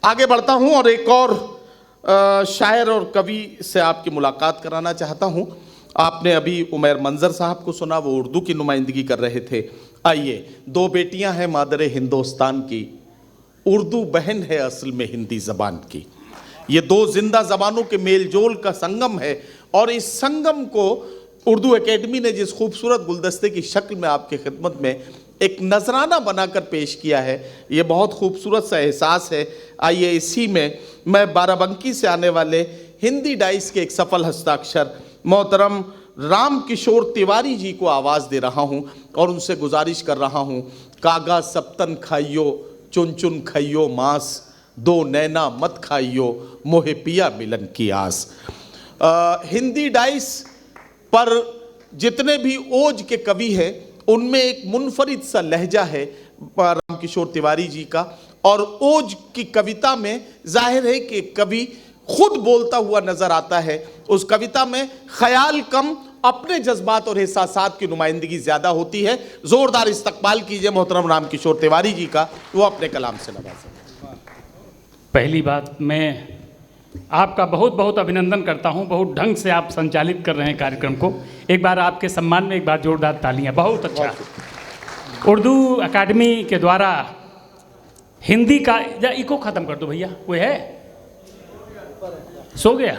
आगे बढ़ता हूं और एक और शायर और कवि से आपकी मुलाकात कराना चाहता हूं। आपने अभी उमैर मंजर साहब को सुना, वो उर्दू की नुमाइंदगी कर रहे थे। आइए, दो बेटियां हैं मादरे हिंदुस्तान की, उर्दू बहन है असल में हिंदी ज़बान की। ये दो जिंदा ज़बानों के मेल जोल का संगम है और इस संगम को उर्दू एकेडमी ने जिस खूबसूरत गुलदस्ते की शक्ल में आपके खिदमत में एक नजराना बनाकर पेश किया है, ये बहुत खूबसूरत सा एहसास है। आइए, इसी में मैं बाराबंकी से आने वाले हिंदी डाइस के एक सफल हस्ताक्षर मोहतरम राम किशोर तिवारी जी को आवाज़ दे रहा हूँ और उनसे गुजारिश कर रहा हूँ, कागा सप्तन खाइयो चुन चुन खाइयो मांस, दो नैना मत खाइयो मोहे पिया मिलन की आस। हिंदी डाइस पर जितने भी ओज के कवि हैं उनमें एक मुनफरिद सा लहजा है राम किशोर तिवारी जी का, और ओज की कविता में जाहिर है कि कवि खुद बोलता हुआ नजर आता है। उस कविता में ख्याल कम, अपने जज्बात और एहसासात की नुमाइंदगी ज्यादा होती है। जोरदार इस्तकबाल कीजिए मोहतरम राम किशोर तिवारी जी का, वो अपने कलाम से नवाजें। पहली बात, मैं आपका बहुत बहुत अभिनंदन करता हूं, बहुत ढंग से आप संचालित कर रहे हैं कार्यक्रम को। एक बार आपके सम्मान में एक बार जोरदार तालियां। बहुत अच्छा। उर्दू अकादमी के द्वारा हिंदी का, या इको ख़त्म कर दो भैया, कोई है? सो गया?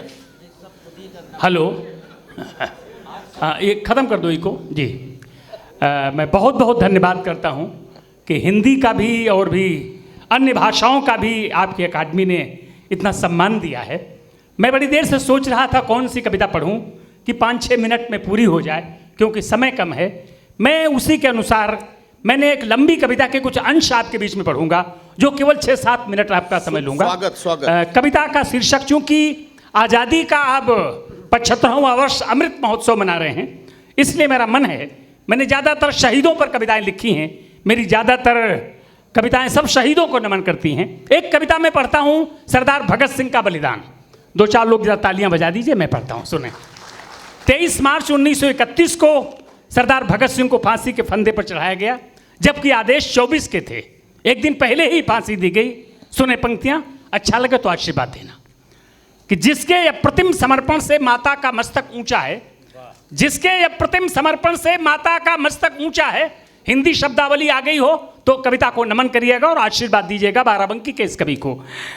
हेलो, हाँ, ये ख़त्म कर दो इको जी। मैं बहुत बहुत धन्यवाद करता हूं कि हिंदी का भी और भी अन्य भाषाओं का भी आपकी अकादमी ने इतना सम्मान दिया है। मैं बड़ी देर से सोच रहा था कौन सी कविता पढ़ूं कि 5-6 मिनट में पूरी हो जाए, क्योंकि समय कम है। मैं उसी के अनुसार मैंने एक लंबी कविता के कुछ अंश आपके बीच में पढ़ूंगा, जो केवल 6-7 मिनट आपका समय लूंगा। स्वागत। कविता का शीर्षक, चूंकि आज़ादी का अब 75वां वर्ष अमृत महोत्सव मना रहे हैं, इसलिए मेरा मन है, मैंने ज़्यादातर शहीदों पर कविताएं लिखी हैं। मेरी ज़्यादातर कविताएं सब शहीदों को नमन करती हैं। एक कविता में पढ़ता हूं, सरदार भगत सिंह का बलिदान। 2-4 लोग जरा तालियां बजा दीजिए, मैं पढ़ता हूं, सुने। 23 मार्च 1931 को सरदार भगत सिंह को फांसी के फंदे पर चढ़ाया गया, जबकि आदेश 24 के थे। एक दिन पहले ही फांसी दी गई। सुने पंक्तियां, अच्छा लगे तो आशीर्वाद देना। कि जिसके अप्रतिम समर्पण से माता का मस्तक ऊंचा है, जिसके अप्रतिम समर्पण से माता का मस्तक ऊंचा है। हिंदी शब्दावली आ गई हो तो कविता को नमन करिएगा और आशीर्वाद दीजिएगा बाराबंकी के इस कवि को।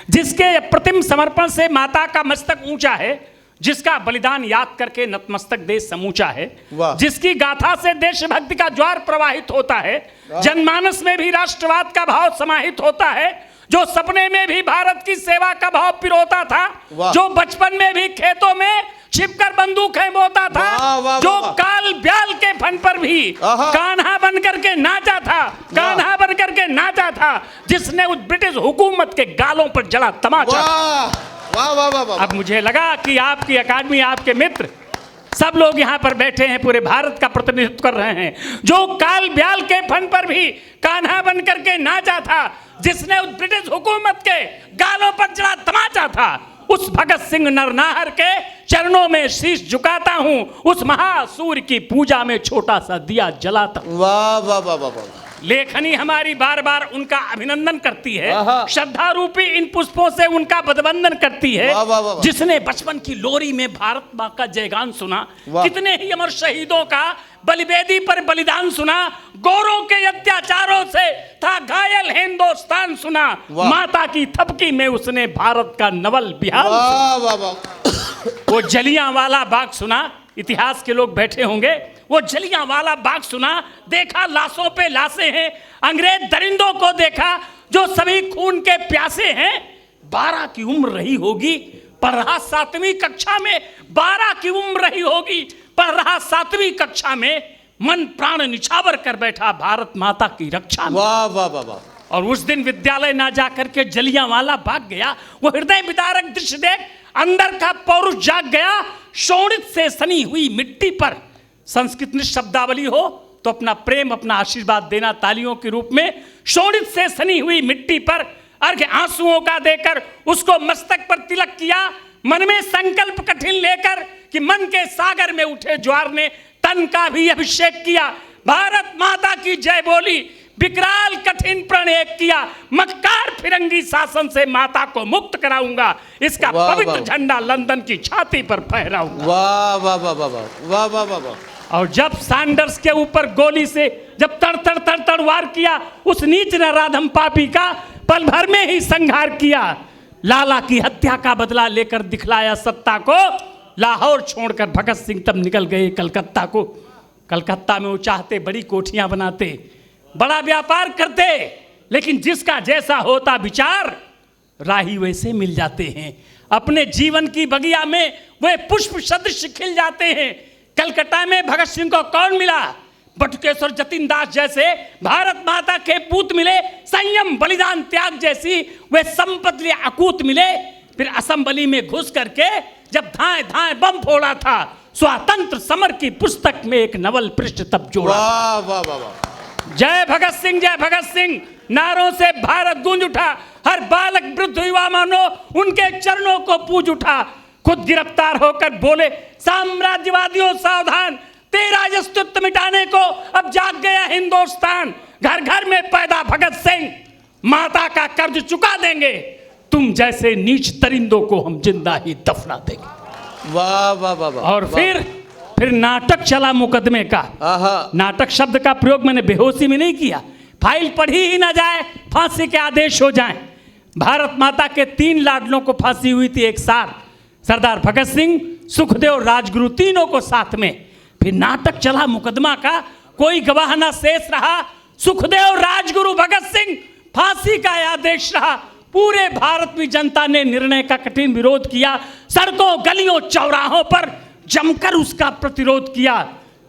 जिसके अप्रतिम समर्पण से माता का मस्तक ऊंचा है, जिसका बलिदान याद करके नतमस्तक देश समूचा है, जिसकी गाथा से देशभक्ति का ज्वार प्रवाहित होता है, जनमानस में भी राष्ट्रवाद का भाव समाहित होता है, जो सपने में भी भारत की सेवा का भाव पिरोता था, जो बचपन में भी खेतों में छिपकर बंदूकें बोता था, जो काल ब्याल के फन पर भी कान्हा बन करके नाचा था, कान्हा बन करके नाचा था, जिसने उस ब्रिटिश हुकूमत के गालों पर जड़ा तमाचा। अब मुझे लगा कि आपकी अकादमी, आपके मित्र सब लोग यहाँ पर बैठे हैं, पूरे भारत का प्रतिनिधित्व कर रहे हैं। जो काल ब्याल के फन पर भी कान्हा बन करके नाचा था, जिसने उस ब्रिटिश हुकूमत के गालों पर जड़ा तमाचा था, उस भगत सिंह नरनाहर के चरणों में शीश झुकाता हूं, उस महासूर की पूजा में छोटा सा दिया जलाता हूं। वाह वाह वाह वाह। लेखनी हमारी बार बार उनका अभिनंदन करती है, श्रद्धा रूपी इन पुष्पों से उनका बदवंदन करती है। जिसने बचपन की लोरी में भारत माँ का जयगान सुना, कितने ही अमर शहीदों का बलिवेदी पर बलिदान सुना, गोरों के अत्याचारों से था घायल हिंदुस्तान सुना, माता की थपकी में उसने भारत का नवल बिहार। वो जलियांवाला बाग सुना, इतिहास के लोग बैठे होंगे, वो जलियांवाला बाग सुना, देखा लाशों पे लाशें हैं, अंग्रेज दरिंदों को देखा जो सभी खून के प्यासे हैं। 12 की उम्र रही होगी, पढ़ रहा 7वीं कक्षा में, 12 की उम्र रही होगी, पढ़ रहा 7वीं कक्षा में, मन प्राण निछावर कर बैठा भारत माता की रक्षा में। वाह वाह वाह वाह। और उस दिन विद्यालय ना जा करके जलियांवाला बाग गया। वो हृदय विदारक दृश्य देख अंदर का पौरुष जाग गया। शोणित से सनी हुई मिट्टी पर, संस्कृत शब्दावली हो तो अपना प्रेम, अपना आशीर्वाद देना तालियों के रूप में। शोणित से सनी हुई मिट्टी पर अर्घ्य आंसुओं का देकर उसको मस्तक पर तिलक किया। मन में संकल्प कठिन लेकर कि मन के सागर में उठे ज्वार ने तन का भी अभिषेक किया। भारत माता की जय बोली, विकराल कठिन प्रण एक किया, मक्कार फिरंगी शासन से माता को मुक्त कराऊंगा, इसका वाह, पवित्र वाह। झंडा लंदन की छाती पर फहराऊंगा। वाह वाह वाह वाह वाह वाह वाह वाह। और जब सैंडर्स के ऊपर गोली से जब तड़ वार किया, उस नीच नराधम पापी का पल भर में ही संहार किया। लाला की हत्या का बदला लेकर दिखलाया सत्ता को, लाहौर छोड़कर भगत सिंह तब निकल गए कलकत्ता को। कलकत्ता में वो चाहते बड़ी कोठियां बनाते, बड़ा व्यापार करते, लेकिन जिसका जैसा होता विचार राही वैसे मिल जाते हैं। अपने जीवन की बगिया में वे पुष्प सदृश खिल जाते हैं। कलकत्ता में भगत सिंह को कौन मिला? बटुकेश्वर जतिन दास जैसे भारत माता के पूत मिले, संयम बलिदान त्याग जैसी वे संपत्ति अकूत मिले। फिर असम्बली में घुस करके जब धाए धाए बम फोड़ा था, स्वतंत्र समर की पुस्तक में एक नवल पृष्ठ तब जोड़ा। वाह वाह वाह वाह। जय भगत सिंह नारों से भारत गूंज उठा। हर बालक वृद्ध युवा मानो उनके चरणों को पूज उठा। खुद गिरफ्तार होकर बोले, साम्राज्यवादियों सावधान, तेरा अस्तित्व मिटाने को अब जाग गया हिंदुस्तान। घर घर में पैदा भगत सिंह, माता का कर्ज चुका देंगे, तुम जैसे नीच दरिंदों को हम जिंदा ही दफना देंगे। वाह वाह वाह वाह। और फिर नाटक चला मुकदमे का। आहा। नाटक शब्द का प्रयोग मैंने बेहोशी में नहीं किया, फाइल पढ़ी ही ना जाए, फांसी के आदेश हो जाएं। भारत माता के 3 लाडलों को फांसी हुई थी एक साथ, सरदार भगत सिंह, सुखदेव, राजगुरु, तीनों को साथ में। फिर नाटक चला मुकदमा का, कोई गवाह ना शेष रहा। सुखदेव, राजगुरु, भगत सिंह, फांसी का आदेश रहा। पूरे भारत में जनता ने निर्णय का कठिन विरोध किया। सड़कों, गलियों, चौराहों पर जमकर उसका प्रतिरोध किया।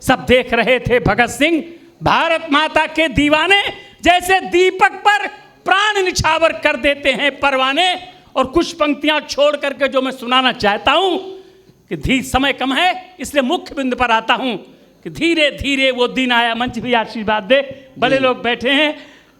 सब देख रहे थे भगत सिंह, भारत माता के दीवाने जैसे दीपक पर प्राण निछावर कर देते हैं परवाने। और कुछ पंक्तियां छोड़ करके जो मैं सुनाना चाहता हूं कि समय कम है इसलिए मुख्य बिंदु पर आता हूं कि धीरे धीरे वो दिन आया। मंच भी आशीर्वाद दे, बड़े लोग बैठे हैं।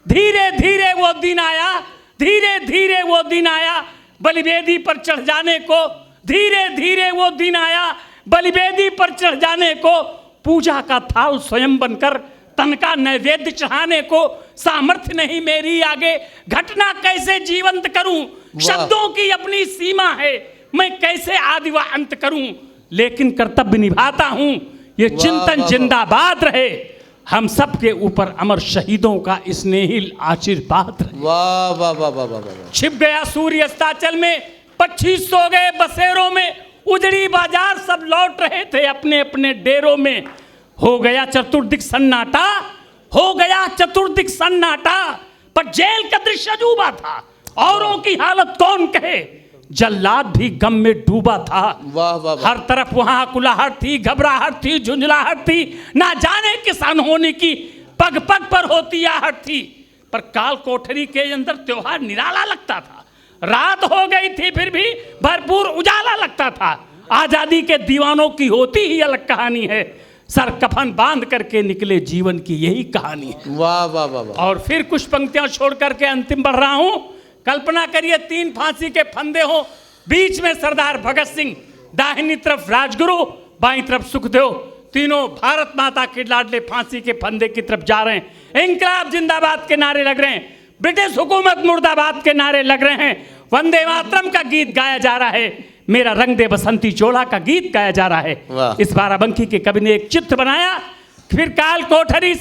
धीरे धीरे वो दिन आया, धीरे धीरे वो दिन आया, बलिवेदी पर चढ़ जाने को। धीरे धीरे वो दिन आया, बलिवेदी पर चढ़ जाने को। पूजा का थाल स्वयं बनकर तन का नैवेद्य चढ़ाने को। सामर्थ्य नहीं मेरी आगे, घटना कैसे जीवंत करूं। शब्दों की अपनी सीमा है, मैं कैसे आदि व अंत करूं। लेकिन कर्तव्य निभाता हूं, ये चिंतन जिंदाबाद रहे। हम सब के ऊपर अमर शहीदों का स्नेहिल आशीर्वाद रहे। वाह वाह वाह वाह वाह वाह। छिप गया सूर्य अस्ताचल में, पक्षी सो गए बसेरों में। उजड़ी बाजार सब लौट रहे थे अपने अपने डेरों में। हो गया चतुर्दिक सन्नाटा, हो गया चतुर्दिक सन्नाटा। पर जेल का दृश्य अजूबा था, औरों की हालत कौन कहे। जल्लाद भी गम में डूबा था। वाह वाह वाह। हर तरफ वहां कुलाहट थी, घबराहट थी, झुंझलाहट थी। ना जाने किस अनहोनी की पग पग पर होती आहट थी। पर काल कोठरी के अंदर त्योहार निराला लगता था। रात हो गई थी फिर भी भरपूर उजाला लगता था। आजादी के दीवानों की होती ही अलग कहानी है। सर कफन बांध करके निकले जीवन की यही कहानी है। वाह वाह वाह वाह। और फिर कुछ पंक्तियां छोड़ करके अंतिम बढ़ रहा हूं। कल्पना करिए 3 फांसी के फंदे हो, बीच में सरदार भगत सिंह, दाहिनी तरफ राजगुरु, बाईं तरफ सुखदेव, तीनों भारत माता के लाडले फांसी के फंदे की तरफ जा रहे हैं। इंकलाब जिंदाबाद के नारे लग रहे हैं, ब्रिटिश हुकूमत मुर्दाबाद के नारे लग रहे हैं। वंदे मातरम का गीत गाया जा रहा है, मेरा रंग दे बसंती चोला का गीत गाया जा रहा है। इस बाराबंकी के कवि ने एक चित्र बनाया। फिर काल कोठरी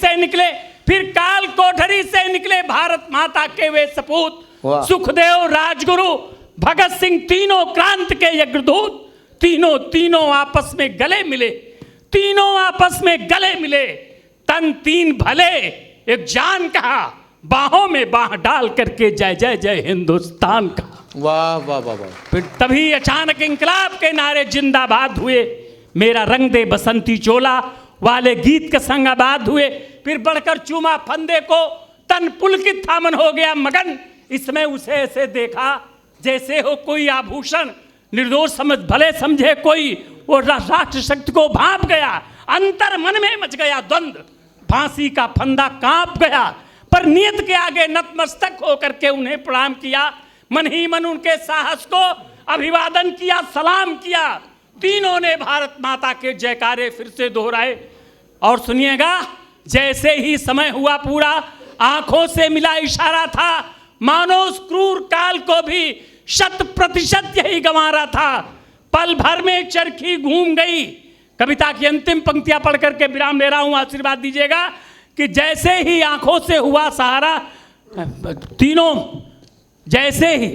से निकले भारत माता के वे सपूत, सुखदेव, राजगुरु, भगत सिंह, तीनों क्रांत के यज्ञदूत। तीनों आपस में गले मिले, तन 3 भले, एक जान कहा, बाहों में बाह डाल करके जय जय जय हिंदुस्तान का। वाह वाह वाह वाह। फिर तभी अचानक इंकलाब के नारे जिंदाबाद हुए। मेरा रंग दे बसंती चोला वाले गीत के संग आबाद हुए। फिर बढ़कर चूमा फंदे को, तन पुलकित था, मन हो गया मगन। इसमें उसे ऐसे देखा जैसे हो कोई आभूषण, निर्दोष समझ भले समझे कोई, वो राष्ट्र शक्ति को भांप गया। अंतर मन में मच गया द्वंद्व, फांसी का फंदा कांप गया। पर नियत के आगे नतमस्तक होकर के उन्हें प्रणाम किया। मन ही मन उनके साहस को अभिवादन किया, सलाम किया। तीनों ने भारत माता के जयकारे फिर से दोहराए। और सुनिएगा, जैसे ही समय हुआ पूरा, आंखों से मिला इशारा था, मानो उस क्रूर काल को भी 100% यही गंवा रहा था। पल भर में चरखी घूम गई। कविता की अंतिम पंक्तियां पढ़ करके विराम ले रहा हूं, आशीर्वाद दीजिएगा कि जैसे ही आंखों से हुआ सहारा, तीनों जैसे ही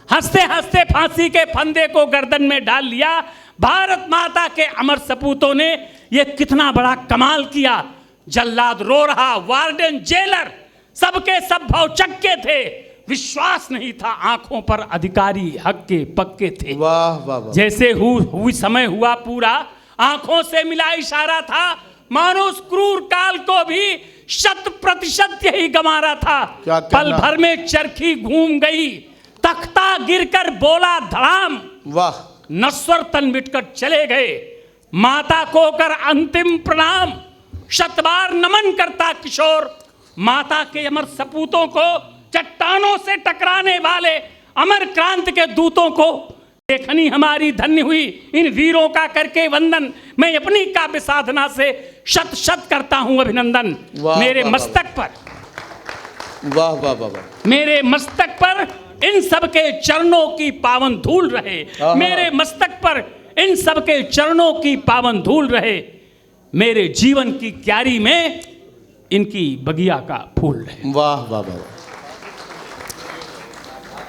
हंसते हंसते फांसी के फंदे को गर्दन में डाल लिया। भारत माता के अमर सपूतों ने यह कितना बड़ा कमाल किया। जल्लाद रो रहा, वार्डन, जेलर सबके सब भौचक्के थे। विश्वास नहीं था आंखों पर, अधिकारी हक्के पक्के थे। वाह वाह वाह। जैसे हुई समय हुआ पूरा, आंखों से मिला इशारा था, मानो उस क्रूर काल को भी 100% यही गंवा रहा था। पल भर में चरखी घूम गई, तख्ता गिरकर बोला धड़ाम। वाह। नश्वर तन मिटकर चले गए, माता को कर अंतिम प्रणाम। शतबार नमन करता किशोर, माता के अमर सपूतों को, चट्टानों से टकराने वाले अमर क्रांति के दूतों को। लेखनी हमारी धन्य हुई इन वीरों का करके वंदन। मैं अपनी काव्य साधना से शत शत करता हूं अभिनंदन। मेरे मस्तक पर, वाह वाह वाह वाह, मेरे मस्तक पर इन सबके चरणों की पावन धूल रहे। मेरे मस्तक पर इन सबके चरणों की पावन धूल रहे। मेरे जीवन की क्यारी में इनकी बगिया का फूल रहे। वाह वाह वाह।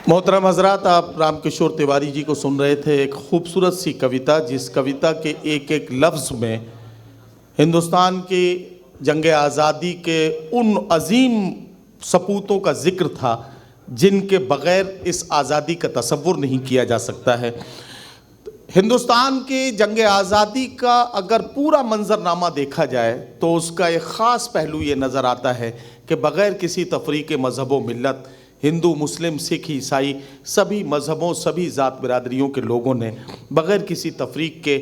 मोहतरम हजरात, आप रामकिशोर तिवारी जी को सुन रहे थे। एक खूबसूरत सी कविता, जिस कविता के एक एक लफ्ज़ में हिंदुस्तान की जंग आज़ादी के उन अजीम सपूतों का जिक्र था जिनके बग़ैर इस आज़ादी का तसव्वुर नहीं किया जा सकता है। हिंदुस्तान की जंग आज़ादी का अगर पूरा मंजरनामा देखा जाए तो उसका एक ख़ास पहलू ये नज़र आता है कि बग़ैर किसी तफरीक़ मज़हब व मिल्लत, हिंदू, मुस्लिम, सिख, ईसाई, सभी मज़हबों, सभी ज़ात बिरादरियों के लोगों ने बग़ैर किसी तफरीक़ के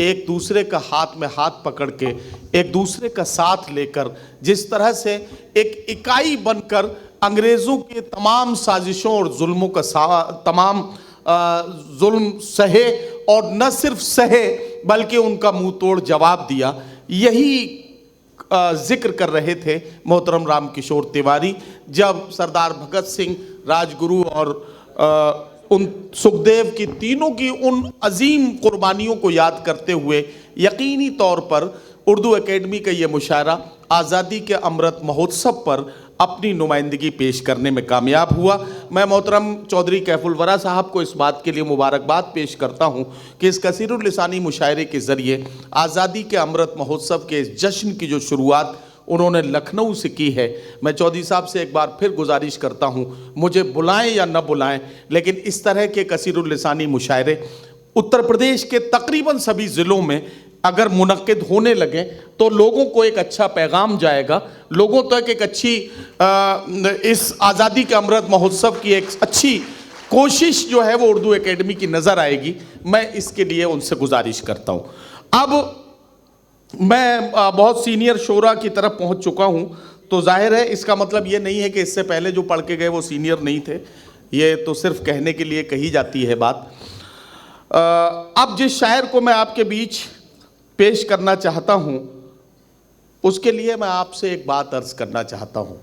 एक दूसरे का हाथ में हाथ पकड़ के, एक दूसरे का साथ लेकर, जिस तरह से एक इकाई बनकर अंग्रेज़ों के तमाम साजिशों और जुल्मों का तमाम जुल्म सहे, और न सिर्फ सहे बल्कि उनका मुंह तोड़ जवाब दिया। यही जिक्र कर रहे थे मोहतरम रामकिशोर तिवारी, जब सरदार भगत सिंह, राजगुरु और उन सुखदेव की तीनों की उन अजीम कुर्बानियों को याद करते हुए यकीनी तौर पर उर्दू एकेडमी का ये मुशायरा आज़ादी के अमृत महोत्सव पर अपनी नुमाइंदगी पेश करने में कामयाब हुआ। मैं मोहतरम चौधरी कैफुल वरा साहब को इस बात के लिए मुबारकबाद पेश करता हूँ कि इस कसीरुल लिसानी मुशायरे के ज़रिए आज़ादी के अमृत महोत्सव के इस जश्न की जो शुरुआत उन्होंने लखनऊ से की है। मैं चौधरी साहब से एक बार फिर गुजारिश करता हूँ, मुझे बुलाएं या न बुलाएं, लेकिन इस तरह के कसीरुल लिसानी मुशायरे उत्तर प्रदेश के तकरीबन सभी ज़िलों में अगर मुनक्किद होने लगे तो लोगों को एक अच्छा पैगाम जाएगा, लोगों तक एक अच्छी इस आज़ादी के अमृत महोत्सव की एक अच्छी कोशिश जो है वो उर्दू एकेडमी की नज़र आएगी। मैं इसके लिए उनसे गुजारिश करता हूँ। अब मैं बहुत सीनियर शोरा की तरफ पहुँच चुका हूँ, तो जाहिर है इसका मतलब ये नहीं है कि इससे पहले जो पढ़ के गए वो सीनियर नहीं थे, ये तो सिर्फ कहने के लिए कही जाती है बात। अब जिस शायर को मैं आपके बीच पेश करना चाहता हूँ उसके लिए मैं आपसे एक बात अर्ज़ करना चाहता हूँ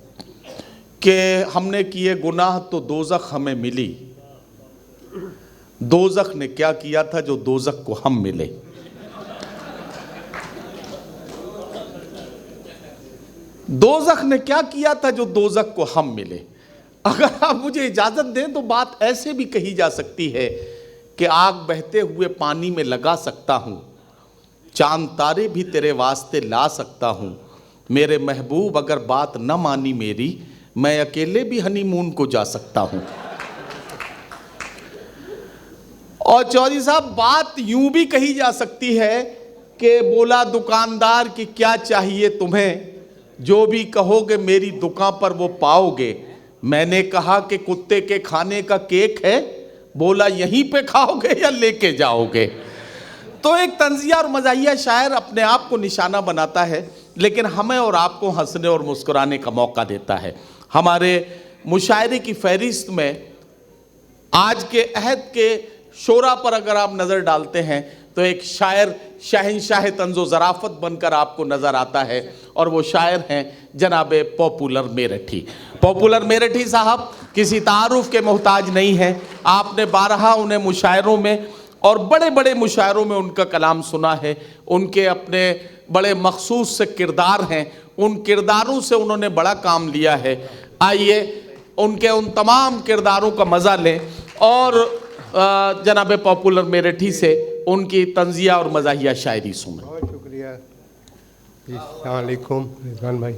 कि हमने किए गुनाह तो दोज़ख हमें मिली, दोज़ख ने क्या किया था जो दोज़ख को हम मिले। दोज़ख ने क्या किया था जो दोज़ख को हम मिले। अगर आप मुझे इजाज़त दें तो बात ऐसे भी कही जा सकती है कि आग बहते हुए पानी में लगा सकता हूँ, चांद तारे भी तेरे वास्ते ला सकता हूँ, मेरे महबूब अगर बात न मानी मेरी, मैं अकेले भी हनीमून को जा सकता हूँ। और चौधरी साहब बात यूं भी कही जा सकती है कि बोला दुकानदार कि क्या चाहिए तुम्हें, जो भी कहोगे मेरी दुकान पर वो पाओगे। मैंने कहा कि कुत्ते के खाने का केक है, बोला यहीं पे खाओगे या लेके जाओगे। तो एक तंजिया और मज़ाहिया शायर अपने आप को निशाना बनाता है, लेकिन हमें और आपको हंसने और मुस्कुराने का मौका देता है। हमारे मुशायरे की फहरिस्त में आज के अहद के शोरा पर अगर आप नज़र डालते हैं तो एक शायर शहंशाह तंज़ो ज़राफ़त बनकर आपको नज़र आता है, और वो शायर हैं जनाब पॉपुलर मेरठी। पॉपुलर मेरठी साहब किसी तारुफ के मोहताज नहीं हैं। आपने बारहा उन्हें मुशायरों में और बड़े बड़े मुशायरों में उनका कलाम सुना है। उनके अपने बड़े मखसूस से किरदार हैं, उन किरदारों से उन्होंने बड़ा काम लिया है। आइए उनके उन तमाम किरदारों का मज़ा लें और जनाब पॉपुलर मेरठी से उनकी तंजिया और मज़ाहिया शायरी सुनें। बहुत शुक्रिया जी। अस्सलाम वालेकुम रिजवान भाई,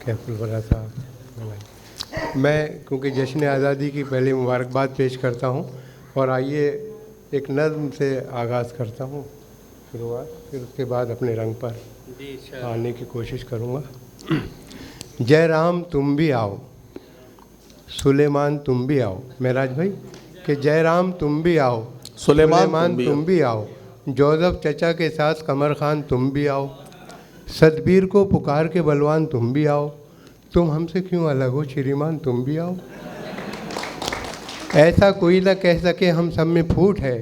कैफुल वरा साहब भाई। मैं क्योंकि जश्न आज़ादी की पहले मुबारकबाद पेश करता हूँ और आइए एक नज़्म से आगाज़ करता हूँ शुरुआत, फिर उसके बाद अपने रंग पर आने की कोशिश करूँगा। जय राम तुम भी आओ, सुलेमान तुम भी आओ। महराज भाई कि जय राम तुम भी आओ, सुलेमान तुम भी आओ, जोसेफ चचा के साथ कमर खान तुम भी आओ, सतबीर को पुकार के बलवान तुम भी आओ, तुम हमसे क्यों अलग हो श्रीमान तुम भी आओ। ऐसा कोई ना कह सके हम सब में फूट है,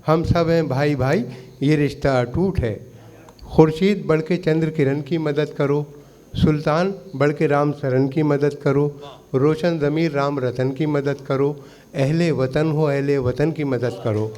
हम सब हैं भाई भाई ये रिश्ता अटूट है। खुर्शीद बढ़ के चंद्र किरण की मदद करो, सुल्तान बढ़ के राम सरन की मदद करो, रोशन ज़मीर राम रतन की मदद करो, अहले वतन हो अहले वतन की मदद करो,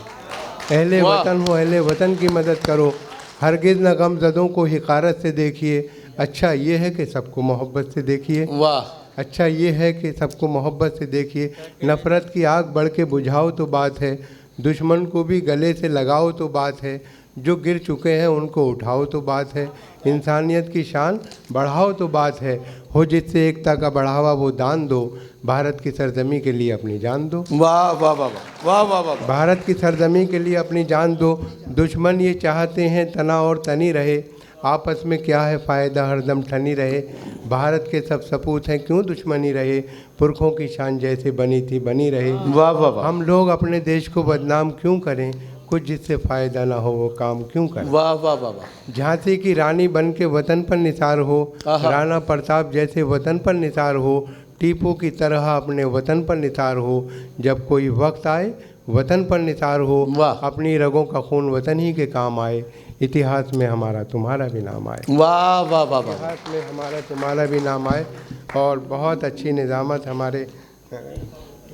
अहले वतन हो अहले वतन की मदद करो। हरगिज़ न गमज़दों को हिकारत से देखिए, अच्छा ये है कि सबको मोहब्बत से देखिए। वाह, अच्छा ये है कि सबको मोहब्बत से देखिए। नफ़रत की आग बढ़ के बुझाओ तो बात है, दुश्मन को भी गले से लगाओ तो बात है, जो गिर चुके हैं उनको उठाओ तो बात है, इंसानियत की शान बढ़ाओ तो बात है, हो जिससे एकता का बढ़ावा वो दान दो, भारत की सरजमी के लिए अपनी जान दो। वाह वाह वाह वाह वाह वाह। भारत की सरजमी के लिए अपनी जान दो, दुश्मन ये चाहते हैं तना और तनी रहे, आपस में क्या है फ़ायदा हरदम ठनी रहे, भारत के सब सपूत हैं क्यों दुश्मनी रहे, पुरखों की शान जैसे बनी थी बनी रहे। वाह वाह वाह। हम लोग अपने देश को बदनाम क्यों करें, कुछ जिससे फ़ायदा ना हो वो काम क्यों करें। वाह वाह वाह वाह। झांसी की रानी बन के वतन पर निसार हो, राणा प्रताप जैसे वतन पर निसार हो, टीपू की तरह अपने वतन पर निसार हो, जब कोई वक्त आए वतन पर निसार हो, अपनी रगों का खून वतन ही के काम आए, इतिहास में हमारा तुम्हारा भी नाम आए। वाह वाह वाह वाह। इतिहास में हमारा तुम्हारा भी नाम आए। और बहुत अच्छी निज़ामत हमारे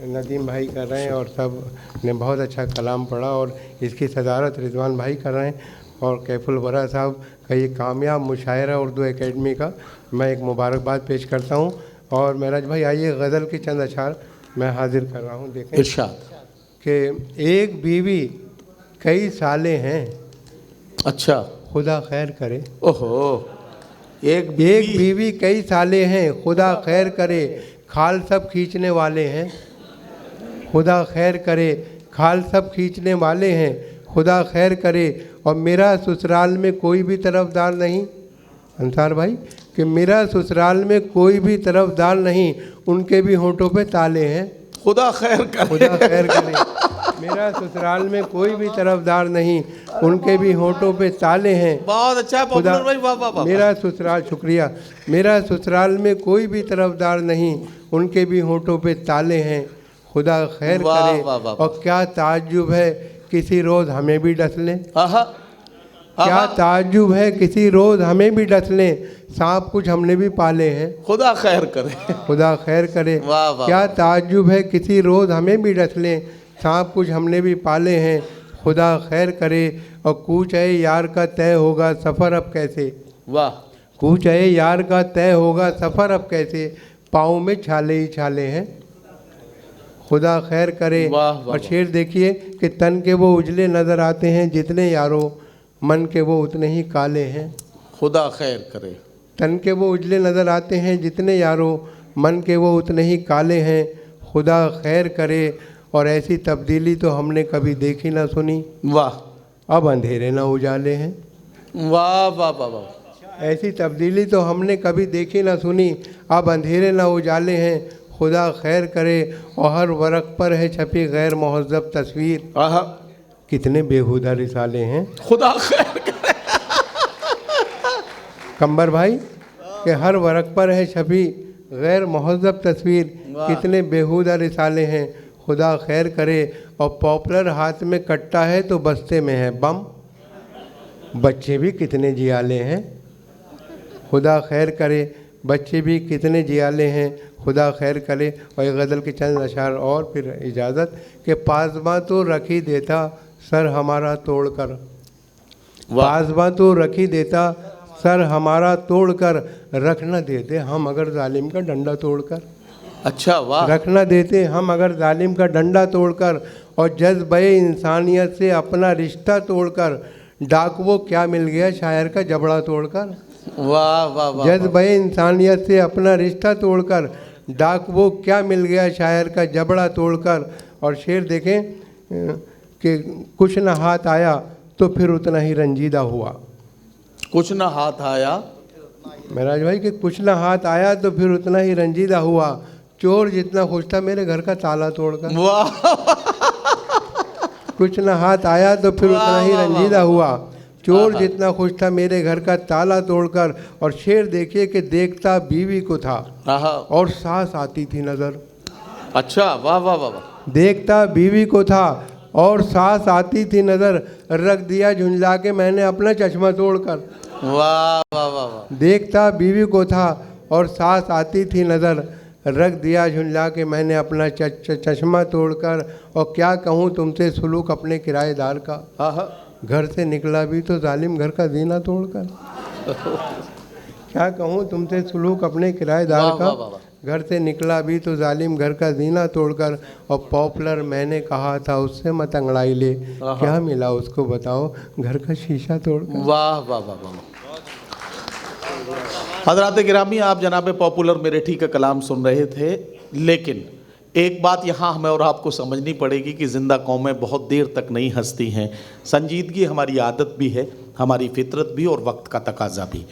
नदीम भाई कर रहे हैं और सब ने बहुत अच्छा कलाम पढ़ा और इसकी सदारत रिजवान भाई कर रहे हैं। और कैफुल वरा साहब का ये कामयाब मुशायरा उर्दू एकेडमी का मैं एक मुबारकबाद पेश करता हूँ। और महराज भाई आइए गज़ल के चंद अशार मैं हाजिर कर रहा हूँ। देखें इरशाद कि एक बीवी कई साले हैं, अच्छा खुदा खैर करे। ओहो, एक बीवी कई साले हैं, खुदा खैर करे, खाल सब खींचने वाले हैं, खुदा खैर करे, खाल सब खींचने वाले हैं, खुदा खैर करे। और मेरा ससुराल में कोई भी तरफदार नहीं, अंसार भाई कि मेरा ससुराल में कोई भी तरफदार नहीं, उनके भी होंठों पे ताले हैं, खुदा खैर करे, खुदा खैर करे। मेरा ससुराल में कोई भी तरफदार नहीं, उनके भी होंठों पे ताले हैं। बहुत अच्छा पॉपुलर भाई, वाह वाह वाह। मेरा ससुराल, शुक्रिया, मेरा ससुराल में कोई भी तरफदार नहीं, उनके भी होंठों पे ताले हैं, खुदा खैर करे। और क्या ताज्जुब है किसी रोज़ हमें भी डस लें, क्या ताज्जुब है किसी रोज़ हमें भी डस लें, सांप कुछ हमने भी पाले हैं, खुदा खैर करे, खुदा खैर करे। क्या ताज्जुब है किसी रोज़ हमें भी डस लें, सांप कुछ हमने भी पाले हैं, खुदा खैर करे। और कूच है यार का तय होगा सफ़र अब कैसे, वाह, कूच है यार का तय होगा सफ़र अब कैसे, पाँव में छाले ही छाले हैं, खुदा खैर करे। और शेर देखिए कि तन के वो उजले नज़र आते हैं जितने यारों, मन के वो उतने ही काले हैं, खुदा खैर करे। तन के वो उजले नज़र आते हैं जितने यारों, मन के वो उतने ही काले हैं, खुदा खैर करे। और ऐसी तब्दीली तो हमने कभी देखी ना सुनी, वाह, अब अंधेरे ना उजाले हैं, वाह वाह वाह वाह। ऐसी तब्दीली तो हमने कभी देखी ना सुनी, अब अंधेरे ना उजाले हैं, खुदा खैर करे। और हर वरक पर है छपी गैर महज़्ज़ब तस्वीर, कितने बेहुदा रिसाले हैं, खुदा खैर करे। कंबर भाई के हर वरक पर है छपी गैर महज़्ज़ब तस्वीर, कितने बेहुदा रिसाले हैं, खुदा खैर करे। और पॉपुलर हाथ में कट्टा है तो बस्ते में है बम, बच्चे भी कितने जियाले हैं, खुदा खैर करे। बच्चे भी कितने जियाले हैं, खुदा खैर करे। और ये गज़ल के चंद अशार और फिर इजाज़त के पासबां तो रखी देता सर हमारा तोड़कर, पासबां तो रखी देता सर हमारा तोड़कर, रख न देते हम अगर जालिम का डंडा तोड़कर। अच्छा, वाह। रख न देते हम अगर जालिम का डंडा तोड़कर, और जज्बे इंसानियत से अपना रिश्ता तोड़कर, डाक वो क्या मिल गया शायर का जबड़ा तोड़कर। वाह वाह वाह। जज्बे इंसानियत से अपना रिश्ता तोड़कर, डाक वो क्या मिल गया शायर का जबड़ा तोड़कर। और शेर देखें कि कुछ न हाथ आया तो फिर उतना ही रंजीदा हुआ। कुछ ना हाथ आया, महराज भाई कि कुछ ना हाथ आया तो फिर उतना ही रंजीदा हुआ। चोर जितना खुश था मेरे घर का ताला तोड़कर। वाह। कुछ ना हाथ आया तो फिर उतना ही रंजीदा हुआ। चोर जितना खुश था मेरे घर का ताला तोड़कर। और शेर देखिए कि देखता बीवी को था और सास आती थी नजर। अच्छा, वाह वाह वाह वाह। देखता बीवी को था और सास आती थी नजर, रख दिया झुंझला के मैंने अपना चश्मा तोड़कर। वाह वाह वाह वाह। देखता बीवी को था और सास आती थी नज़र, रख दिया झुंझला के मैंने अपना चश्मा तोड़कर। और क्या कहूँ तुमसे सुलूक अपने किराएदार का, घर से निकला भी तो जालिम घर का जीना तोड़कर। क्या कहूँ तुमसे सुलूक अपने किराएदार का, घर से निकला भी तो जालिम घर का जीना तोड़कर। और पॉपुलर मैंने कहा था उससे मत अंगड़ाई ले, क्या मिला उसको बताओ घर का शीशा तोड़कर। वाह वाह वाह वाह। हज़रात गिरामी, आप जनाब पॉपुलर मेरेठी का कलाम सुन रहे थे, लेकिन एक बात यहाँ हमें और आपको समझनी पड़ेगी कि ज़िंदा कौमें बहुत देर तक नहीं हंसती हैं। संजीदगी हमारी आदत भी है, हमारी फितरत भी और वक्त का तकाजा भी।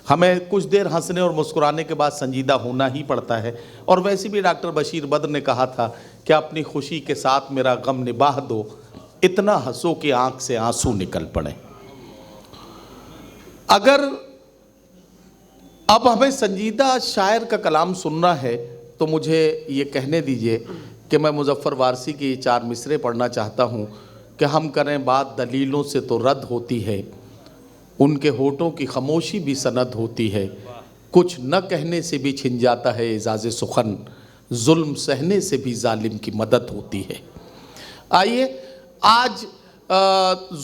हमें कुछ देर हंसने और मुस्कुराने के बाद संजीदा होना ही पड़ता है। और वैसे भी डॉक्टर बशीर बद्र ने कहा था कि अपनी खुशी के साथ मेरा गम निभाह दो, इतना हंसो कि आंख से आंसू निकल पड़े। अगर अब हमें संजीदा शायर का कलाम सुनना है तो मुझे ये कहने दीजिए कि मैं मुजफ्फर वारसी की 4 मिसरे पढ़ना चाहता हूँ कि हम करें बात दलीलों से तो रद्द होती है, उनके होठों की खामोशी भी सनद होती है, कुछ न कहने से भी छिन जाता है एजाज़े सुखन, जुल्म सहने से भी जालिम की मदद होती है। आइए, आज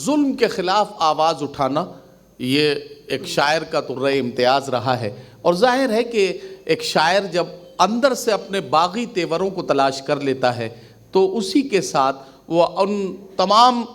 जुल्म के ख़िलाफ़ आवाज़ उठाना ये एक शायर का तुर्रे इम्तियाज़ रहा है। और जाहिर है कि एक शायर जब अंदर से अपने बागी तेवरों को तलाश कर लेता है तो उसी के साथ वो उन तमाम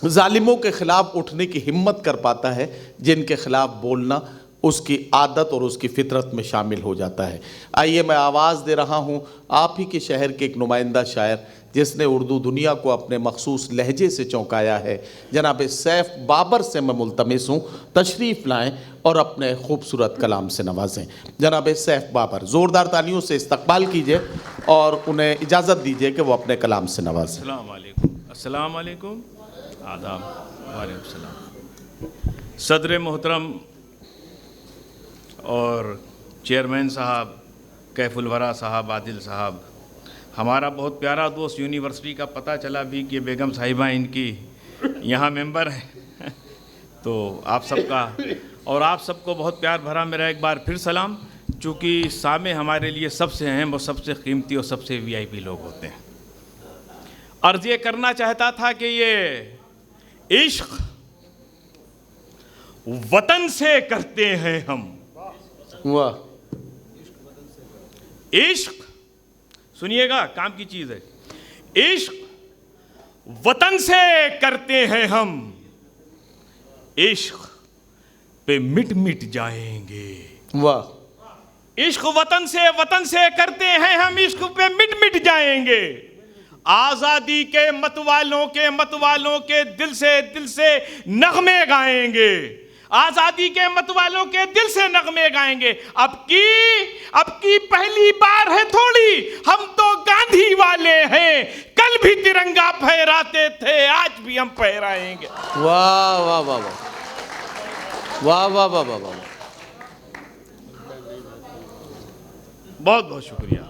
जालिमों के ख़िलाफ़ उठने की हिम्मत कर पाता है जिनके ख़िलाफ़ बोलना उसकी आदत और उसकी फितरत में शामिल हो जाता है। आइए, मैं आवाज़ दे रहा हूँ आप ही के शहर के एक नुमाइंदा शायर जिसने उर्दू दुनिया को अपने मखसूस लहजे से चौंकाया है। जनाब सैफ बाबर से मैं मुल्तमिस हूँ तशरीफ़ लाएँ और अपने खूबसूरत कलाम से नवाजें। जनाब सैफ बाबर, ज़ोरदार तालियों से इस्तकबाल कीजिए और उन्हें इजाज़त दीजिए कि वो अपने कलाम से नवाजें। अस्सलाम वालेकुम, आदाब, वालेकुम सलाम। सदर मोहतरम और चेयरमैन साहब, कैफुल वरा साहब, आदिल साहब, हमारा बहुत प्यारा दोस्त यूनिवर्सिटी का पता चला भी कि बेगम साहिबा इनकी यहाँ मेंबर हैं तो आप सबका और आप सबको बहुत प्यार भरा मेरा एक बार फिर सलाम। चूँकि सामे हमारे लिए सबसे अहम और सबसे कीमती और सबसे वीआईपी लोग होते हैं। अर्ज़ ये करना चाहता था कि ये इश्क वतन से करते हैं हम। वाह। इश्क सुनिएगा, काम की चीज है। इश्क वतन से करते हैं हम, इश्क पे मिट मिट जाएंगे। वाह। इश्क वतन से करते हैं हम, इश्क पे मिट मिट जाएंगे। आजादी के मतवालों के दिल से नगमे गाएंगे। आजादी के मतवालों के दिल से नगमे गाएंगे। अब की पहली बार है थोड़ी, हम तो गांधी वाले हैं। कल भी तिरंगा फहराते थे, आज भी हम फहराएंगे। वाह वाह वाह वाह वाह वाह वाह वाह वाह। बहुत बहुत शुक्रिया।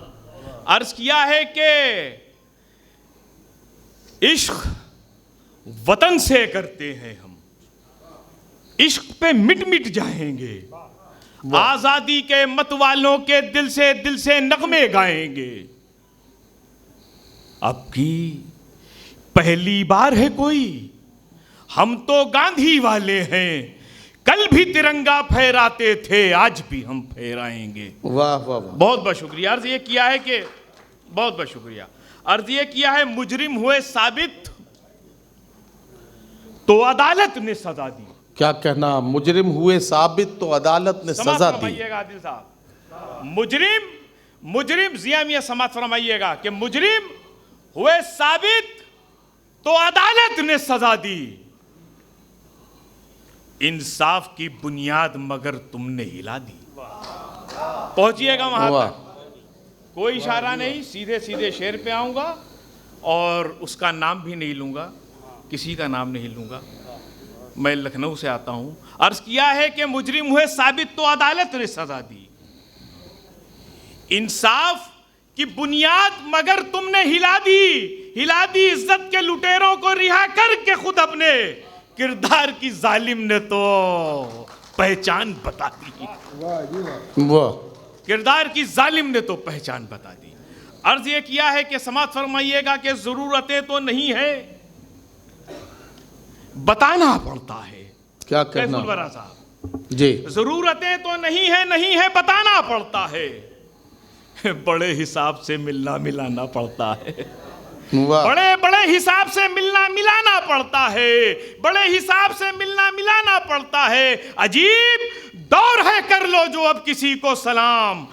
अर्ज किया है कि इश्क वतन से करते हैं हम, इश्क पे मिट मिट जाएंगे। आजादी के मत वालों के दिल से नगमे गाएंगे। अब की पहली बार है कोई, हम तो गांधी वाले हैं, कल भी तिरंगा फहराते थे, आज भी हम फहराएंगे। वाह वाह वाह। बहुत बहुत शुक्रिया। अर्ज ये किया है कि बहुत बहुत शुक्रिया। अर्ज ये किया है, मुजरिम हुए साबित तो अदालत ने सजा दी। क्या कहना, मुजरिम हुए साबित तो अदालत ने सजा दी। आदिल साहब, मुजरिम जिया मियां समाप्त फरमाइएगा कि मुजरिम हुए साबित तो अदालत ने सजा दी। इंसाफ की बुनियाद मगर तुमने हिला दी। पहुंचिएगा वहां तक, कोई इशारा नहीं, सीधे सीधे शेर पे आऊंगा और उसका नाम भी नहीं लूंगा, किसी का नाम नहीं लूंगा। मैं लखनऊ से आता हूं। अर्ज किया है कि मुजरिम हुए साबित तो अदालत ने सजा दी। इंसाफ की बुनियाद मगर तुमने हिला दी इज्जत के लुटेरों को रिहा करके खुद अपने किरदार की जालिम ने तो पहचान बता दी। वाह। किरदार की जालिम ने तो पहचान बता दी। अर्ज ये किया है कि समाप्त फरमाइएगा कि जरूरतें तो नहीं है, बताना पड़ता है। क्या कहना कैफुल साहब जी। जरूरतें तो नहीं है बताना पड़ता है, बड़े हिसाब से मिलना मिलाना पड़ता है। वाह। बड़े हिसाब से मिलना मिलाना पड़ता है, बड़े हिसाब से मिलना मिलाना पड़ता है। अजीब दौर है, कर लो जो अब किसी को सलाम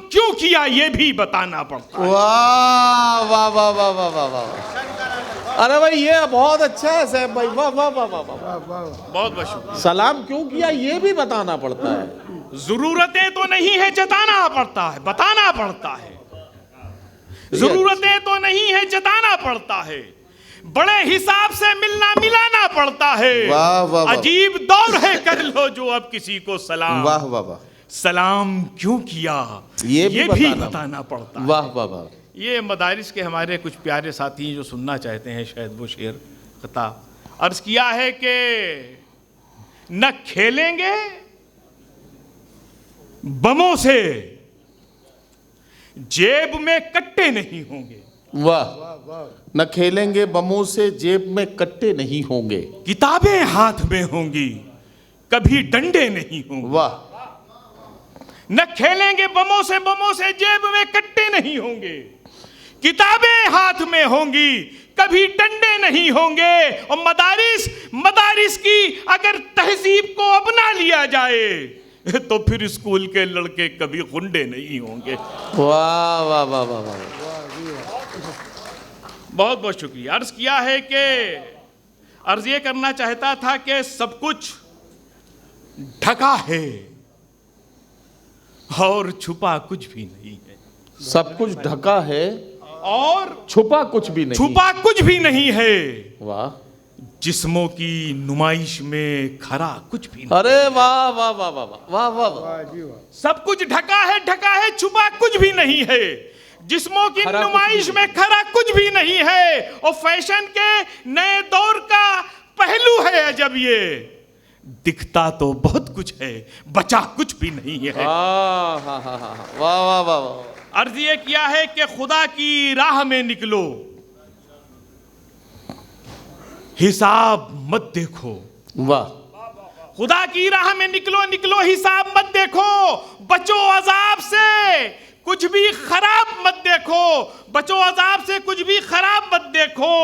क्यों किया ये भी बताना पड़ता है। वाह वाह वाह वाह वाह वाह वाह। अरे भाई ये बहुत अच्छा है साहब भाई, वाह वाह वाह वाह वाह। बहुत बहुत शुक्रिया। सलाम क्यों किया ये भी बताना पड़ता है। जरूरतें तो नहीं है, जताना पड़ता है, बताना पड़ता है। जरूरतें तो नहीं है, जताना पड़ता है, बड़े हिसाब से मिलना मिलाना पड़ता है। वाह वाह वाह। अजीब दौर है, कर लो जो अब किसी को सलाम वाह वाह वाह। सलाम क्यों किया ये भी बताना पड़ता है। वाह वाह वाह। ये मदारिस के हमारे कुछ प्यारे साथी हैं जो सुनना चाहते हैं शायद वो शेर खिताब। अर्ज किया है कि न खेलेंगे बमों से, जेब में कट्टे नहीं होंगे। वाह। न खेलेंगे बमों से, जेब में कट्टे नहीं होंगे। किताबें हाथ में होंगी, कभी डंडे नहीं होंगे। वाह। न खेलेंगे बमों से जेब में कट्टे नहीं होंगे, किताबें हाथ में होंगी, कभी डंडे नहीं होंगे। और मदारिस की अगर तहजीब को अपना लिया जाए तो फिर स्कूल के लड़के कभी गुंडे नहीं होंगे। वाह वाह वाह वाह वाह। बहुत बहुत शुक्रिया। अर्ज किया है कि अर्ज ये करना चाहता था कि सब कुछ ढका है और छुपा कुछ भी नहीं है। सब कुछ ढका है और छुपा कुछ भी नहीं है। वाह। जिस्मों की नुमाइश में खरा कुछ भी नहीं। अरे वाह वाह वाह वाह वाह वाह वाह। सब कुछ ढका है छुपा कुछ भी नहीं है, जिस्मों की नुमाइश में खरा कुछ भी नहीं है। और फैशन के नए दौर का पहलू है अजब ये, दिखता तो बहुत कुछ है, बचा कुछ भी नहीं है। वाह वाह वाह वाह। अर्ज ये किया है कि खुदा की राह में निकलो, हिसाब मत देखो। वाह। खुदा की राह में निकलो हिसाब मत देखो, बचो अजाब से कुछ भी खराब मत देखो, बचो अजाब से कुछ भी खराब मत देखो।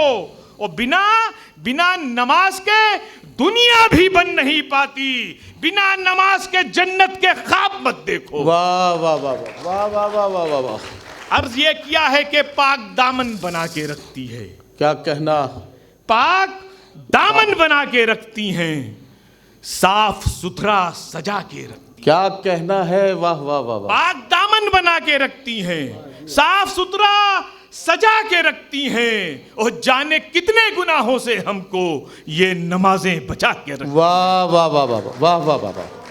और बिना नमाज के दुनिया भी बन नहीं पाती, बिना नमाज के जन्नत के ख्वाब मत देखो। वाह वाह वाह वाह वाह वाह वाह वाह वाह। अर्ज ये किया है कि पाक दामन बना के रखती है। क्या कहना, पाक दामन बना के रखती हैं, साफ सुथरा सजा के रखती। क्या कहना है, वाह वाह वाह वाह। पाक दामन बना के रखती हैं, साफ सुथरा सजा के रखती हैं, और जाने कितने गुनाहों से हमको ये नमाजें बचा के रखती। वाह वाह वाह वाह वाह वाह वाह वाह।